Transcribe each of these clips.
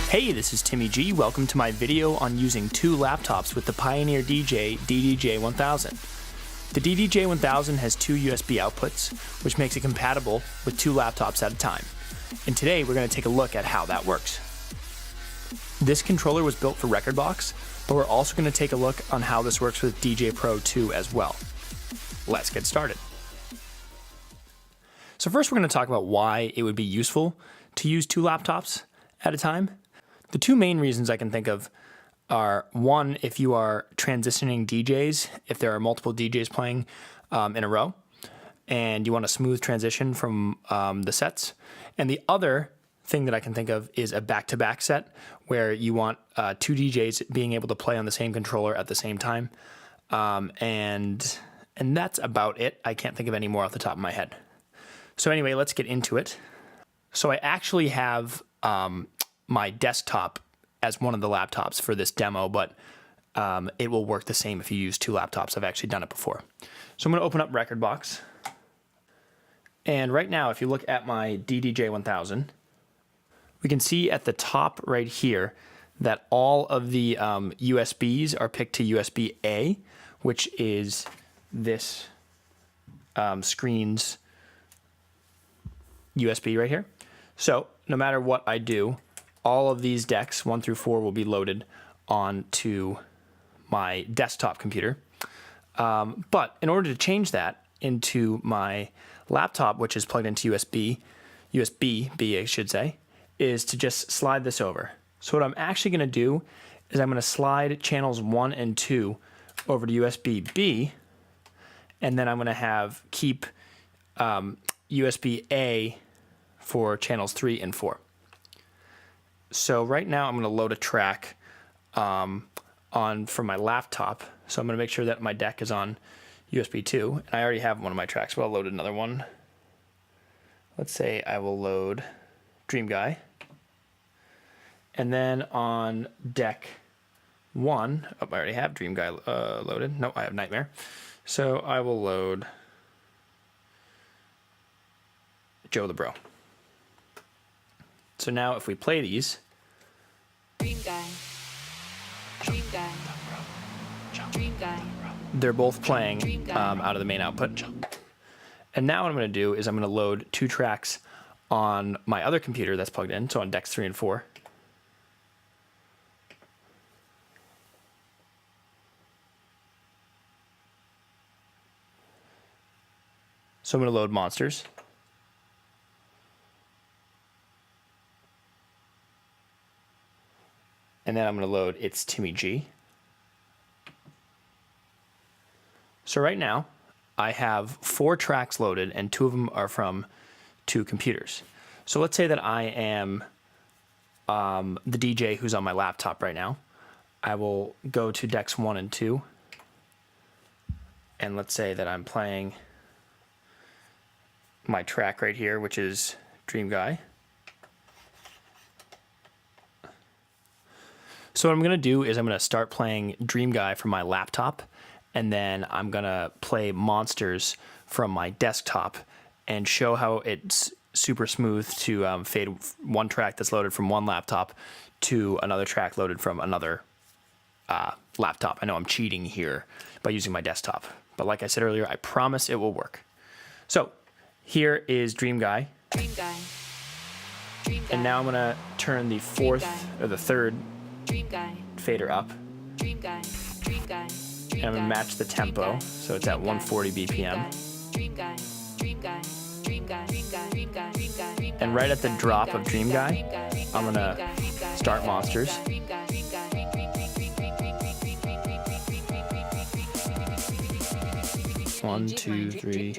Hey, this is Timmy G. Welcome to my video on using two laptops with the Pioneer DDJ-1000. The DDJ-1000 has two USB outputs, which makes it compatible with two laptops at a time. And today we're going to take a look at how that works. This controller was built for Rekordbox, but we're also going to take a look on how this works with DJay Pro 2 as well. Let's get started. So first we're going to talk about why it would be useful to use two laptops at a time. The two main reasons I can think of are, one, if you are transitioning DJs, if there are multiple DJs playing in a row, and you want a smooth transition from the sets. And the other thing that I can think of is a back-to-back set, where you want two DJs being able to play on the same controller at the same time. And that's about it. I can't think of any more off the top of my head. So anyway, let's get into it. So I actually have my desktop as one of the laptops for this demo, but it will work the same if you use two laptops. I've actually done it before. So I'm going to open up Rekordbox. And right now, if you look at my DDJ-1000, we can see at the top right here that all of the USBs are picked to USB-A, which is this screen's USB right here. So no matter what I do, all of these decks, 1 through 4, will be loaded onto my desktop computer. But in order to change that into my laptop, which is plugged into USB-B, I should say, is to just slide this over. So what I'm actually going to do is I'm going to slide channels 1 and 2 over to USB-B, and then I'm going to keep USB-A for channels 3 and 4. So right now I'm going to load a track from my laptop. So I'm going to make sure that my deck is on USB 2. And I already have one of my tracks, but I'll load another one. Let's say I will load Dream Guy. And then on deck 1, I already have Dream Guy loaded. No, I have Nightmare. So I will load Joe the Bro. So now if we play these, Dream Guy, Dream Guy, Dream Guy, they're both playing out of the main output. And now what I'm going to do is I'm going to load two tracks on my other computer that's plugged in, so on decks 3 and 4. So I'm going to load Monsters. And then I'm going to load It's Timmy G. So right now, I have 4 tracks loaded, and 2 of them are from 2 computers. So let's say that I am the DJ who's on my laptop right now. I will go to decks 1 and 2. And let's say that I'm playing my track right here, which is Dream Guy. So what I'm going to do is I'm going to start playing Dream Guy from my laptop, and then I'm going to play Monsters from my desktop and show how it's super smooth to fade one track that's loaded from one laptop to another track loaded from another laptop. I know I'm cheating here by using my desktop, but like I said earlier, I promise it will work. So here is Dream Guy. Dream Guy, Dream Guy, And now I'm going to turn the fourth or the third Dream Guy, fader up. Dream Guy, Dream Guy, And I'm going to match the tempo, so it's at 140 BPM. Dream Guy, Dream Guy, Dream Guy, Dream Guy, Dream Guy, Dream Guy. And right at the drop of Dream Guy, I'm going to start Monsters. 1, 2, 3.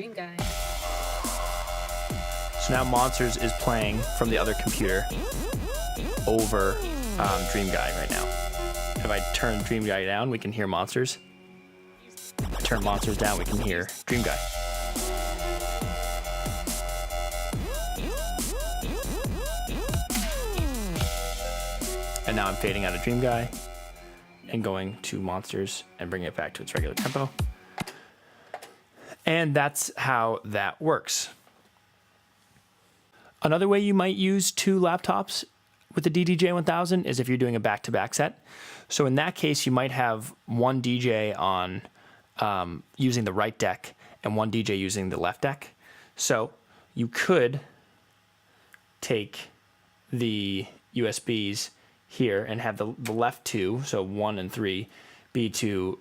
So now Monsters is playing from the other computer over Dream Guy right now. If I turn Dream Guy down, we can hear Monsters. If I turn Monsters down, we can hear Dream Guy. And now I'm fading out of Dream Guy and going to Monsters and bringing it back to its regular tempo. And that's how that works. Another way you might use 2 laptops with the DDJ-1000 is if you're doing a back-to-back set. So in that case, you might have one DJ on using the right deck and one DJ using the left deck. So you could take the USBs here and have the left 2, so 1 and 3, be to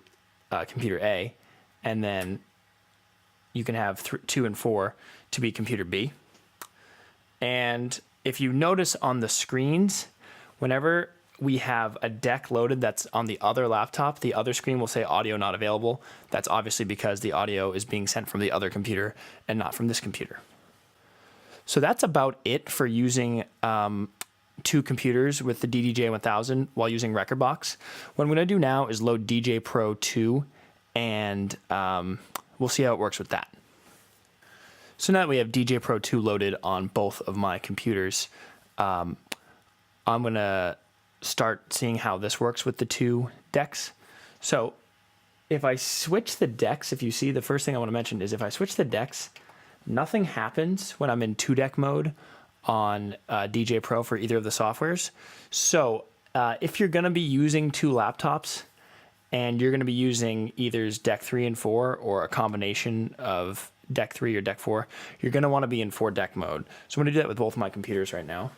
computer A, and then you can have 2 and 4 to be computer B. And if you notice on the screens, whenever we have a deck loaded that's on the other laptop, the other screen will say audio not available. That's obviously because the audio is being sent from the other computer and not from this computer. So that's about it for using 2 computers with the DDJ-1000 while using Rekordbox. What I'm going to do now is load DJ Pro 2, and we'll see how it works with that. So now that we have DJ Pro 2 loaded on both of my computers, I'm going to start seeing how this works with the 2 decks. So if I switch the decks, if you see, the first thing I want to mention is if I switch the decks, nothing happens when I'm in 2-deck mode on DJ Pro for either of the softwares. So if you're going to be using 2 laptops and you're going to be using either deck 3 and 4 or a combination of deck 3 or deck 4, you're going to want to be in 4-deck mode. So I'm going to do that with both of my computers right now.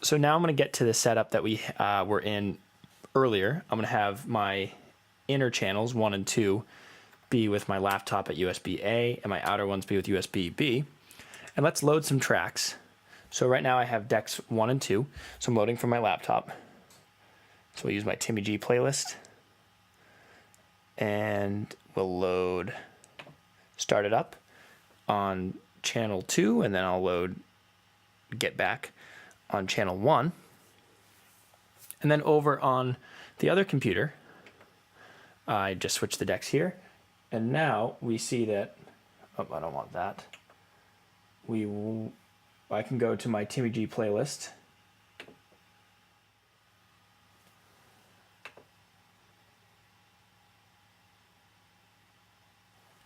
So now I'm going to get to the setup that we were in earlier. I'm going to have my inner channels 1 and 2 be with my laptop at USB A, and my outer ones be with USB B. And let's load some tracks. So right now I have decks 1 and 2, so I'm loading from my laptop. So we'll use my Timmy G playlist, and we'll load Start It Up on channel 2, and then I'll load Get Back on channel 1. And then over on the other computer, I just switched the decks here, and now we see that, oh, I don't want that. I can go to my Timmy G playlist,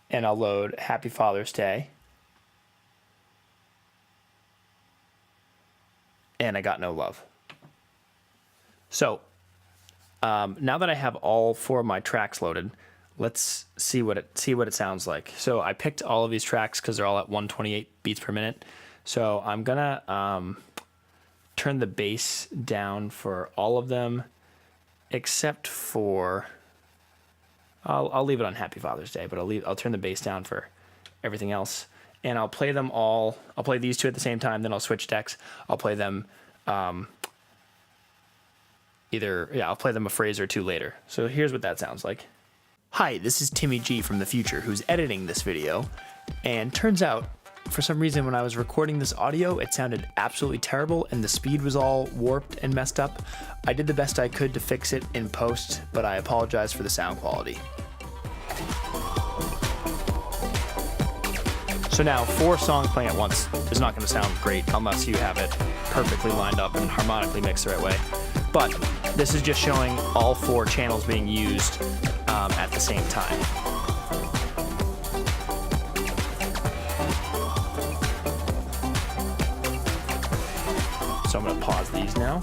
and I'll load Happy Father's Day, and I Got No Love. So now that I have all 4 of my tracks loaded, let's see what it sounds like. So I picked all of these tracks because they're all at 128 beats per minute. So I'm gonna turn the bass down for all of them, except for I'll leave it on Happy Father's Day, but I'll turn the bass down for everything else, and I'll play them all. I'll play these 2 at the same time, then I'll switch decks. I'll play them. I'll play them a phrase or 2 later. So here's what that sounds like. Hi, this is Timmy G from the future who's editing this video, and turns out, for some reason when I was recording this audio, it sounded absolutely terrible and the speed was all warped and messed up. I did the best I could to fix it in post, but I apologize for the sound quality. So now 4 songs playing at once is not going to sound great unless you have it perfectly lined up and harmonically mixed the right way. But this is just showing all 4 channels being used at the same time. So I'm going to pause these now.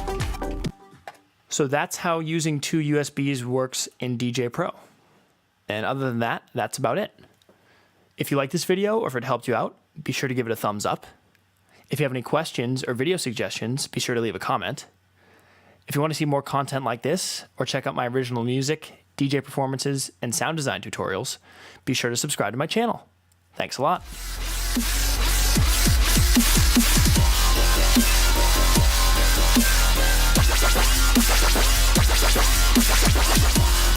So that's how using 2 USBs works in DJ Pro. And other than that, that's about it. If you like this video or if it helped you out, be sure to give it a thumbs up. If you have any questions or video suggestions, be sure to leave a comment. If you want to see more content like this, or check out my original music, DJ performances, and sound design tutorials, be sure to subscribe to my channel. Thanks a lot.